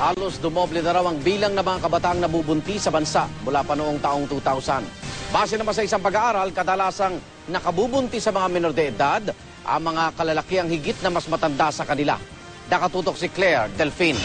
Halos dumoble na raw ang bilang ng mga kabataang nabubuntis sa bansa mula pa noong taong 2000. Base naman sa isang pag-aaral, kadalasang nakabubuntis sa mga menor de edad ang mga kalalakiang higit na mas matanda sa kanila. Nakatutok si Claire Delfin.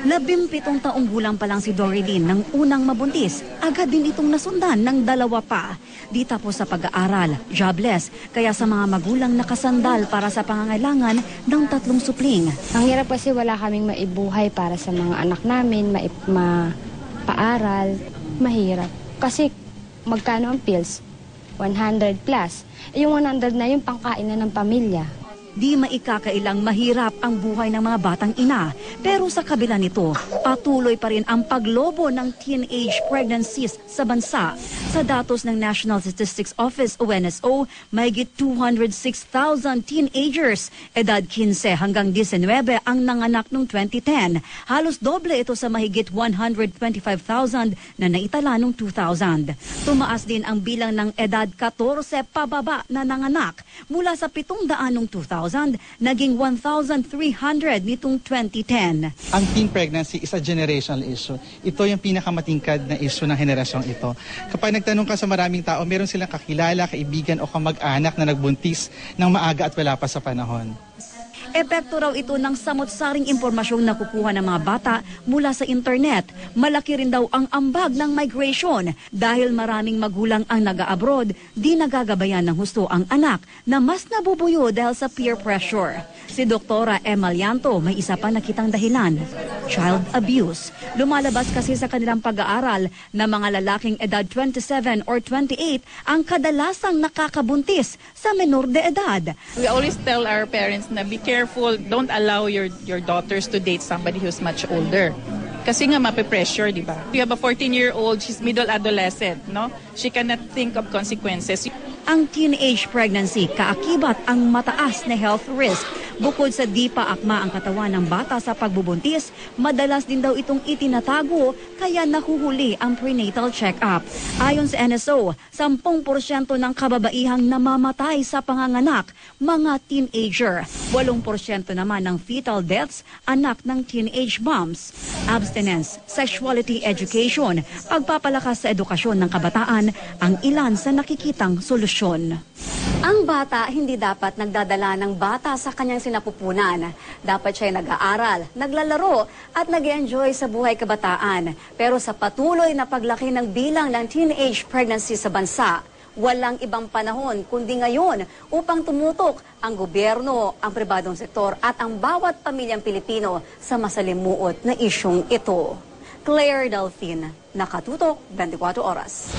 17 taong gulang pa lang si Dorilyn nang unang mabuntis. Agad din itong nasundan ng 2 pa. Di tapos sa pag-aaral, jobless, kaya sa mga magulang nakasandal para sa pangangailangan ng 3 supling. Ang hirap kasi wala kaming maibuhay para sa mga anak namin, mapaaral. Mahirap. Kasi magkano ang pills? 100 plus. Yung 100 na yung pangkain na ng pamilya. Di maikakailang mahirap ang buhay ng mga batang ina. Pero sa kabila nito, patuloy pa rin ang paglobo ng teenage pregnancies sa bansa. Sa datos ng National Statistics Office o NSO, mahigit 206,000 teenagers, edad 15 hanggang 19 ang nanganak noong 2010. Halos doble ito sa mahigit 125,000 na naitala noong 2000. Tumaas din ang bilang ng edad 14 pababa na nanganak mula sa 700 noong 2000. Naging 1,300 nitong 2010. Ang teen pregnancy is a generational issue. Ito yung pinakamatingkad na issue ng henerasyong ito. Kapag nagtanong ka sa maraming tao, meron silang kakilala, kaibigan o kamag-anak na nagbuntis ng maaga at wala pa sa panahon. Epekto raw ito ng samot-saring impormasyong nakukuha ng mga bata mula sa internet. Malaki rin daw ang ambag ng migration dahil maraming magulang ang nag-abroad, di nagagabayan ng husto ang anak na mas nabubuyo dahil sa peer pressure. Si Doktora Emma Lianto may isa pa nakitang dahilan, child abuse. Lumalabas kasi sa kanilang pag-aaral na mga lalaking edad 27 or 28 ang kadalasang nakakabuntis sa menor de edad. We always tell our parents na be careful, don't allow your daughters to date somebody who's much older. Kasi nga mape-pressure, di ba? You have a 14-year-old, she's middle adolescent, no? She cannot think of consequences. Ang teenage pregnancy kaakibat ang mataas na health risk. Bukod sa di pa akma ang katawan ng bata sa pagbubuntis, madalas din daw itong itinatago kaya nahuhuli ang prenatal check-up. Ayon sa NSO, 10% ng kababaihang namamatay sa panganganak, mga teenager. 8% naman ng fetal deaths, anak ng teenage moms. Abstinence, sexuality education, pagpapalakas sa edukasyon ng kabataan ang ilan sa nakikitang solusyon. Ang bata hindi dapat nagdadala ng bata sa kanyang sinapupunan. Dapat siya nag-aaral, naglalaro at nag-enjoy sa buhay kabataan. Pero sa patuloy na paglaki ng bilang ng teenage pregnancy sa bansa, walang ibang panahon kundi ngayon upang tumutok ang gobyerno, ang pribadong sektor at ang bawat pamilyang Pilipino sa masalimuot na isyong ito. Claire Delfin, Nakatutok, 24 Oras.